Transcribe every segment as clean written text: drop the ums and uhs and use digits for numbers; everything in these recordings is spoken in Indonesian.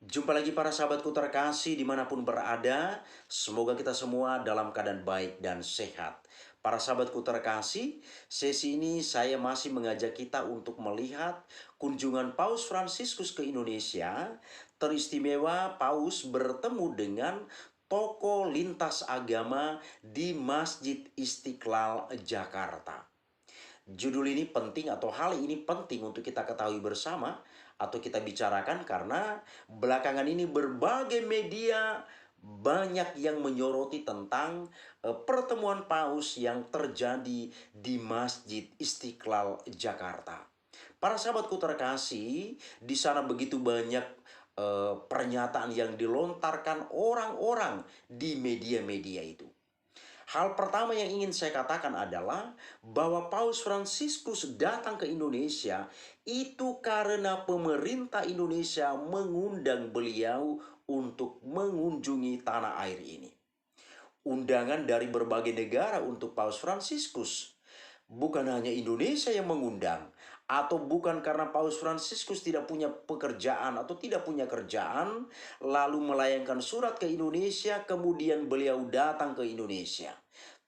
Jumpa lagi para sahabatku terkasih dimanapun berada. Semoga kita semua dalam keadaan baik dan sehat. Para sahabatku terkasih, sesi ini saya masih mengajak kita untuk melihat kunjungan Paus Fransiskus ke Indonesia. Teristimewa Paus bertemu dengan tokoh lintas agama di Masjid Istiqlal Jakarta. Judul ini penting atau hal ini penting untuk kita ketahui bersama atau kita bicarakan karena belakangan ini berbagai media banyak yang menyoroti tentang pertemuan paus yang terjadi di Masjid Istiqlal Jakarta. Para sahabatku terkasih, di sana begitu banyak pernyataan yang dilontarkan orang-orang di media-media itu. Hal pertama yang ingin saya katakan adalah bahwa Paus Fransiskus datang ke Indonesia itu karena pemerintah Indonesia mengundang beliau untuk mengunjungi tanah air ini. Undangan dari berbagai negara untuk Paus Fransiskus. Bukan hanya Indonesia yang mengundang, atau bukan karena Paus Fransiskus tidak punya pekerjaan atau tidak punya kerjaan, lalu melayangkan surat ke Indonesia, kemudian beliau datang ke Indonesia.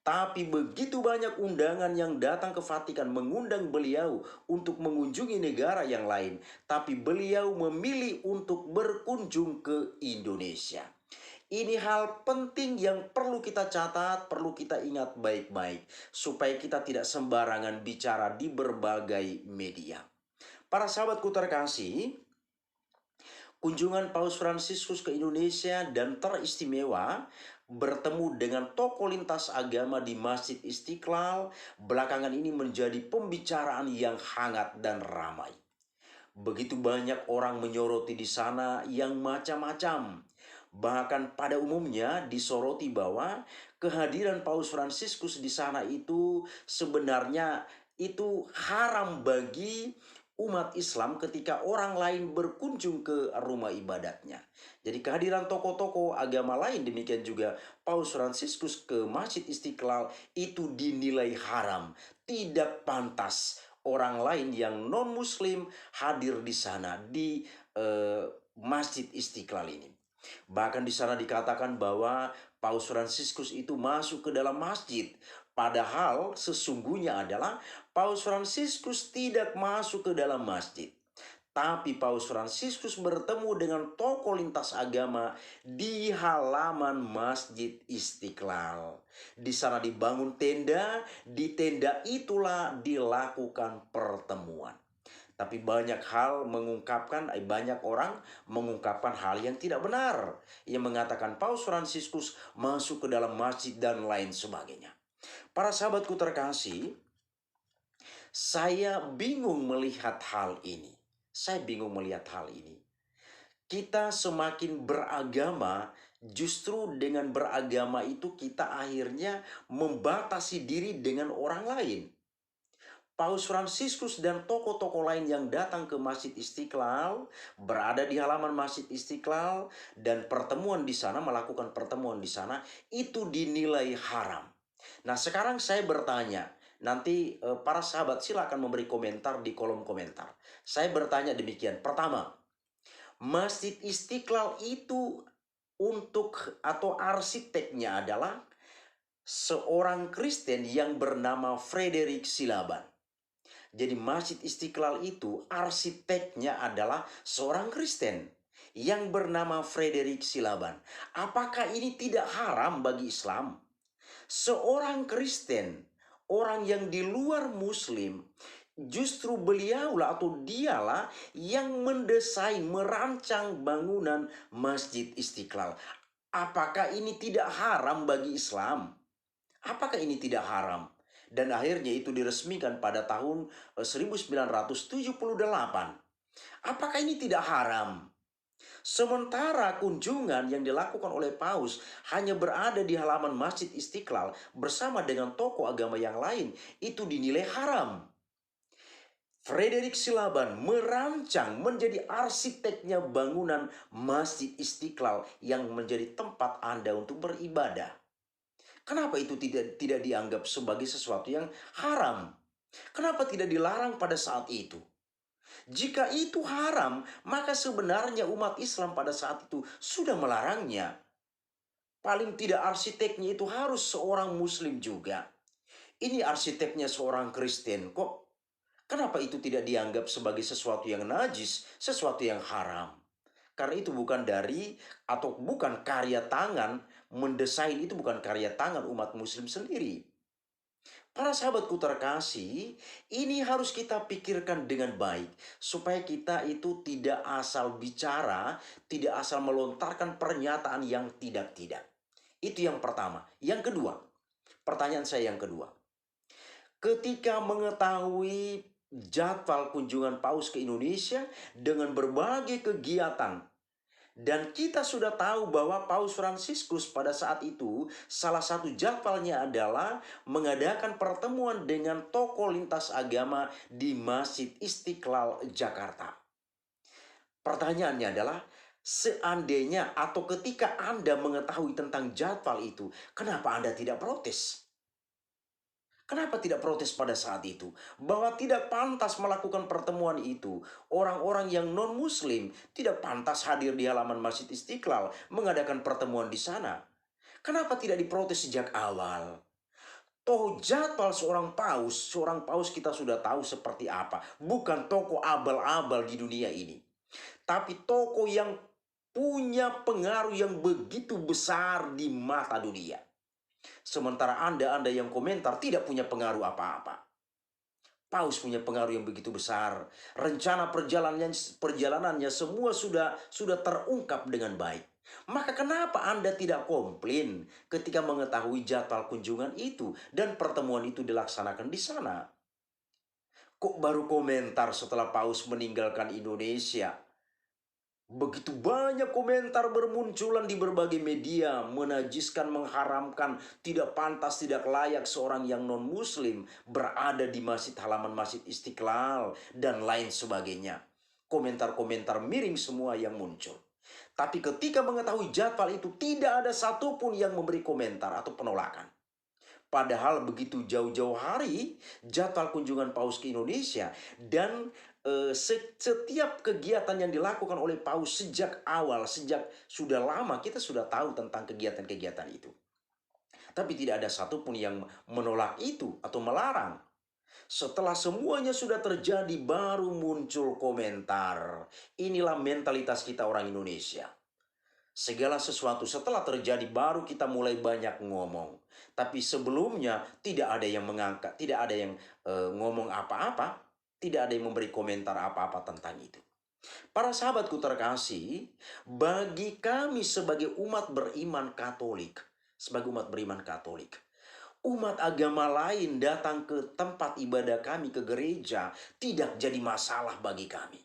Tapi begitu banyak undangan yang datang ke Vatikan mengundang beliau untuk mengunjungi negara yang lain. Tapi beliau memilih untuk berkunjung ke Indonesia. Ini hal penting yang perlu kita catat, perlu kita ingat baik-baik. Supaya kita tidak sembarangan bicara di berbagai media. Para sahabatku terkasih, kunjungan Paus Fransiskus ke Indonesia dan teristimewa bertemu dengan tokoh lintas agama di Masjid Istiqlal belakangan ini menjadi pembicaraan yang hangat dan ramai. Begitu banyak orang menyoroti di sana yang macam-macam. Bahkan pada umumnya disoroti bahwa kehadiran Paus Fransiskus di sana itu sebenarnya itu haram bagi umat Islam ketika orang lain berkunjung ke rumah ibadatnya. Jadi kehadiran tokoh-tokoh agama lain, demikian juga Paus Fransiskus ke Masjid Istiqlal itu dinilai haram, tidak pantas orang lain yang non-muslim hadir di sana di Masjid Istiqlal ini. Bahkan di sana dikatakan bahwa Paus Fransiskus itu masuk ke dalam masjid. Padahal sesungguhnya adalah Paus Fransiskus tidak masuk ke dalam masjid. Tapi Paus Fransiskus bertemu dengan tokoh lintas agama di halaman Masjid Istiqlal. Di sana dibangun tenda, di tenda itulah dilakukan pertemuan. Tapi banyak orang mengungkapkan hal yang tidak benar. Yang mengatakan Paus Fransiskus masuk ke dalam masjid dan lain sebagainya. Para sahabatku terkasih, saya bingung melihat hal ini. Kita semakin beragama, justru dengan beragama itu kita akhirnya membatasi diri dengan orang lain. Paus Fransiskus dan tokoh-tokoh lain yang datang ke Masjid Istiqlal berada di halaman Masjid Istiqlal dan melakukan pertemuan di sana itu dinilai haram. Nah, sekarang saya bertanya, nanti para sahabat silakan memberi komentar di kolom komentar. Saya bertanya demikian. Pertama, Masjid Istiqlal itu untuk atau arsiteknya adalah seorang Kristen yang bernama Frederick Silaban. Jadi Masjid Istiqlal itu arsiteknya adalah seorang Kristen yang bernama Frederick Silaban. Apakah ini tidak haram bagi Islam? Seorang Kristen, orang yang di luar Muslim, justru beliaulah atau dialah yang mendesain, merancang bangunan Masjid Istiqlal. Apakah ini tidak haram bagi Islam? Apakah ini tidak haram? Dan akhirnya itu diresmikan pada tahun 1978. Apakah ini tidak haram? Sementara kunjungan yang dilakukan oleh Paus hanya berada di halaman Masjid Istiqlal bersama dengan tokoh agama yang lain, itu dinilai haram. Frederick Silaban merancang menjadi arsiteknya bangunan Masjid Istiqlal yang menjadi tempat Anda untuk beribadah. Kenapa itu tidak dianggap sebagai sesuatu yang haram? Kenapa tidak dilarang pada saat itu? Jika itu haram, maka sebenarnya umat Islam pada saat itu sudah melarangnya. Paling tidak arsiteknya itu harus seorang muslim juga. Ini arsiteknya seorang Kristen kok. Kenapa itu tidak dianggap sebagai sesuatu yang najis, sesuatu yang haram? Karena itu bukan dari atau bukan karya tangan, mendesain itu bukan karya tangan umat muslim sendiri. Para sahabatku terkasih, ini harus kita pikirkan dengan baik supaya kita itu tidak asal bicara, tidak asal melontarkan pernyataan yang tidak-tidak. Itu yang pertama. Yang kedua, pertanyaan saya yang kedua. Ketika mengetahui jadwal kunjungan Paus ke Indonesia dengan berbagai kegiatan, dan kita sudah tahu bahwa Paus Fransiskus pada saat itu salah satu jadwalnya adalah mengadakan pertemuan dengan tokoh lintas agama di Masjid Istiqlal Jakarta. Pertanyaannya adalah, seandainya atau ketika Anda mengetahui tentang jadwal itu, kenapa Anda tidak protes? Kenapa tidak protes pada saat itu? Bahwa tidak pantas melakukan pertemuan itu. Orang-orang yang non-muslim tidak pantas hadir di halaman Masjid Istiqlal mengadakan pertemuan di sana. Kenapa tidak diprotes sejak awal? Toh jadwal seorang paus kita sudah tahu seperti apa. Bukan tokoh abal-abal di dunia ini. Tapi tokoh yang punya pengaruh yang begitu besar di mata dunia. Sementara Anda yang komentar tidak punya pengaruh apa-apa. Paus punya pengaruh yang begitu besar. Rencana perjalanannya semua sudah terungkap dengan baik. Maka kenapa Anda tidak komplain ketika mengetahui jadwal kunjungan itu dan pertemuan itu dilaksanakan di sana? Kok baru komentar setelah Paus meninggalkan Indonesia? Begitu banyak komentar bermunculan di berbagai media, menajiskan, mengharamkan, tidak pantas, tidak layak seorang yang non-muslim berada di halaman Masjid Istiqlal, dan lain sebagainya. Komentar-komentar miring semua yang muncul. Tapi ketika mengetahui jadwal itu, tidak ada satupun yang memberi komentar atau penolakan. Padahal begitu jauh-jauh hari jadwal kunjungan Paus ke Indonesia, dan setiap kegiatan yang dilakukan oleh Paus sejak awal, sejak sudah lama kita sudah tahu tentang kegiatan-kegiatan itu. Tapi tidak ada satupun yang menolak itu atau melarang. Setelah semuanya sudah terjadi baru muncul komentar. Inilah mentalitas kita orang Indonesia. Segala sesuatu setelah terjadi baru kita mulai banyak ngomong. Tapi sebelumnya tidak ada yang mengangkat, tidak ada yang ngomong apa-apa. Tidak ada yang memberi komentar apa-apa tentang itu. Para sahabatku terkasih, bagi kami sebagai umat beriman Katolik, umat agama lain datang ke tempat ibadah kami, ke gereja, tidak jadi masalah bagi kami.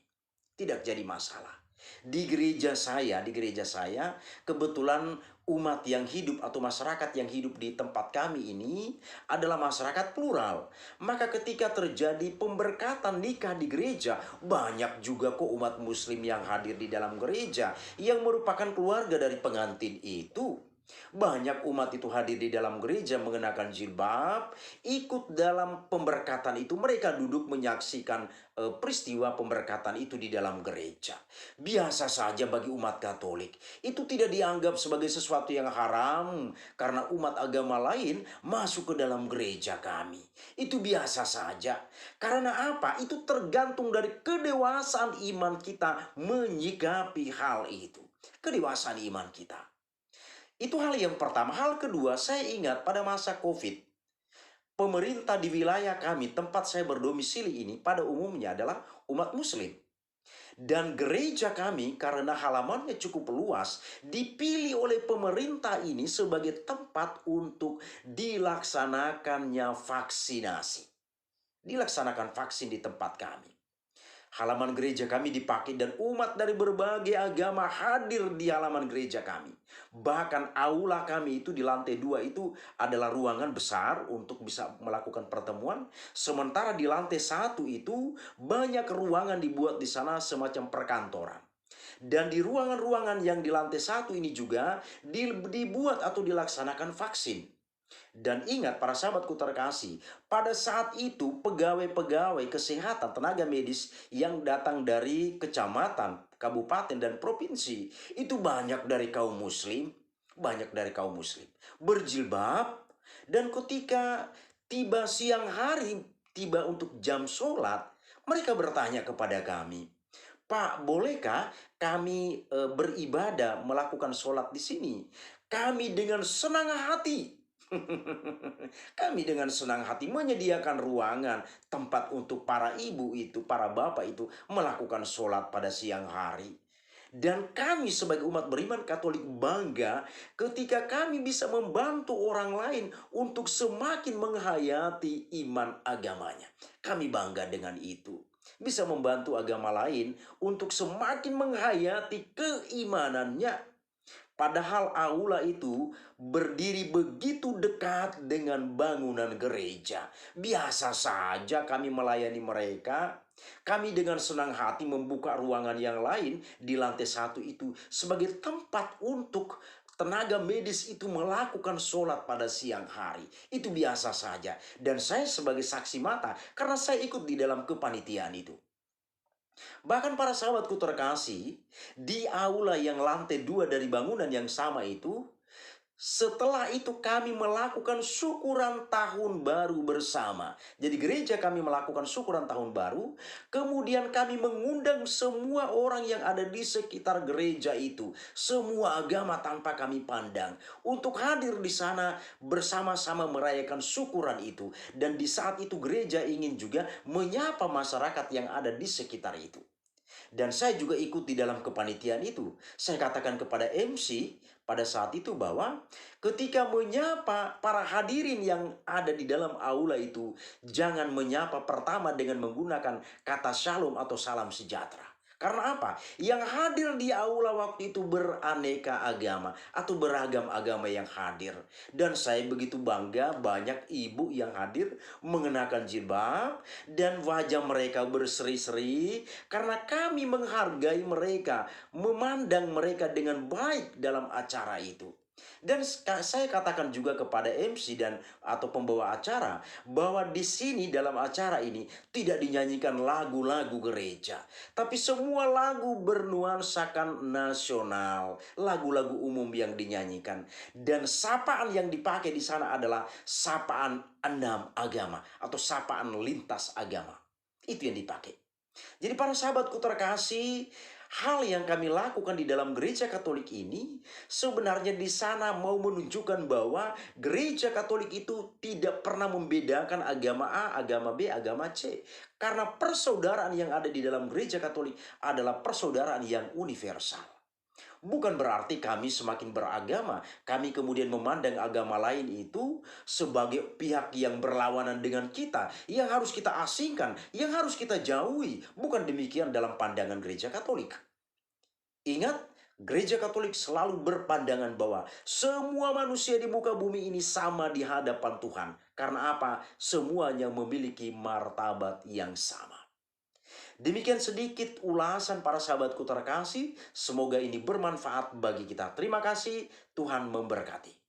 Tidak jadi masalah. Di gereja saya, kebetulan umat yang hidup atau masyarakat yang hidup di tempat kami ini adalah masyarakat plural. Maka ketika terjadi pemberkatan nikah di gereja, banyak juga kok umat muslim yang hadir di dalam gereja yang merupakan keluarga dari pengantin itu. Banyak umat itu hadir di dalam gereja mengenakan jilbab, ikut dalam pemberkatan itu. Mereka duduk menyaksikan peristiwa pemberkatan itu di dalam gereja. Biasa saja bagi umat Katolik. Itu tidak dianggap sebagai sesuatu yang haram karena umat agama lain masuk ke dalam gereja kami. Itu biasa saja. Karena apa? Itu tergantung dari kedewasaan iman kita menyikapi hal itu. Kedewasaan iman kita. Itu hal yang pertama. Hal kedua, saya ingat pada masa COVID, pemerintah di wilayah kami, tempat saya berdomisili ini, pada umumnya adalah umat muslim. Dan gereja kami karena halamannya cukup luas, dipilih oleh pemerintah ini sebagai tempat untuk dilaksanakannya vaksinasi. Dilaksanakan vaksin di tempat kami. Halaman gereja kami dipakai dan umat dari berbagai agama hadir di halaman gereja kami. Bahkan aula kami itu di lantai 2 itu adalah ruangan besar untuk bisa melakukan pertemuan. Sementara di lantai 1 itu banyak ruangan dibuat di sana semacam perkantoran. Dan di ruangan-ruangan yang di lantai 1 ini juga dibuat atau dilaksanakan vaksin. Dan ingat para sahabatku terkasih, pada saat itu pegawai-pegawai kesehatan tenaga medis yang datang dari kecamatan, kabupaten, dan provinsi itu banyak dari kaum muslim, banyak dari kaum muslim, berjilbab, dan ketika tiba siang hari, tiba untuk jam sholat, mereka bertanya kepada kami, "Pak, bolehkah kami beribadah, melakukan sholat di sini?" Kami dengan senang hati kami dengan senang hati menyediakan ruangan, tempat untuk para ibu itu, para bapak itu melakukan sholat pada siang hari. Dan kami sebagai umat beriman Katolik bangga ketika kami bisa membantu orang lain untuk semakin menghayati iman agamanya. Kami bangga dengan itu. Bisa membantu agama lain untuk semakin menghayati keimanannya. Padahal aula itu berdiri begitu dekat dengan bangunan gereja. Biasa saja kami melayani mereka. Kami dengan senang hati membuka ruangan yang lain di lantai satu itu sebagai tempat untuk tenaga medis itu melakukan sholat pada siang hari. Itu biasa saja. Dan saya sebagai saksi mata karena saya ikut di dalam kepanitiaan itu. Bahkan para sahabatku terkasih, di aula yang lantai 2 dari bangunan yang sama itu, setelah itu kami melakukan syukuran tahun baru bersama. Jadi gereja kami melakukan syukuran tahun baru, kemudian kami mengundang semua orang yang ada di sekitar gereja itu, semua agama tanpa kami pandang, untuk hadir di sana bersama-sama merayakan syukuran itu. Dan di saat itu gereja ingin juga menyapa masyarakat yang ada di sekitar itu. Dan saya juga ikut di dalam kepanitiaan itu. Saya katakan kepada MC pada saat itu bahwa ketika menyapa para hadirin yang ada di dalam aula itu, jangan menyapa pertama dengan menggunakan kata shalom atau salam sejahtera. Karena apa? Yang hadir di aula waktu itu beraneka agama atau beragam agama yang hadir. Dan saya begitu bangga banyak ibu yang hadir mengenakan jilbab dan wajah mereka berseri-seri karena kami menghargai mereka, memandang mereka dengan baik dalam acara itu. Dan saya katakan juga kepada MC dan atau pembawa acara bahwa di sini dalam acara ini tidak dinyanyikan lagu-lagu gereja, tapi semua lagu bernuansakan nasional, lagu-lagu umum yang dinyanyikan. Dan sapaan yang dipakai di sana adalah sapaan enam agama atau sapaan lintas agama. Itu yang dipakai. Jadi para sahabatku terkasih, hal yang kami lakukan di dalam gereja Katolik ini sebenarnya di sana mau menunjukkan bahwa gereja Katolik itu tidak pernah membedakan agama A, agama B, agama C. Karena persaudaraan yang ada di dalam gereja Katolik adalah persaudaraan yang universal. Bukan berarti kami semakin beragama, kami kemudian memandang agama lain itu sebagai pihak yang berlawanan dengan kita, yang harus kita asingkan, yang harus kita jauhi. Bukan demikian dalam pandangan gereja Katolik. Ingat, gereja Katolik selalu berpandangan bahwa semua manusia di muka bumi ini sama di hadapan Tuhan. Karena apa? Semuanya memiliki martabat yang sama. Demikian sedikit ulasan para sahabatku terkasih. Semoga ini bermanfaat bagi kita. Terima kasih. Tuhan memberkati.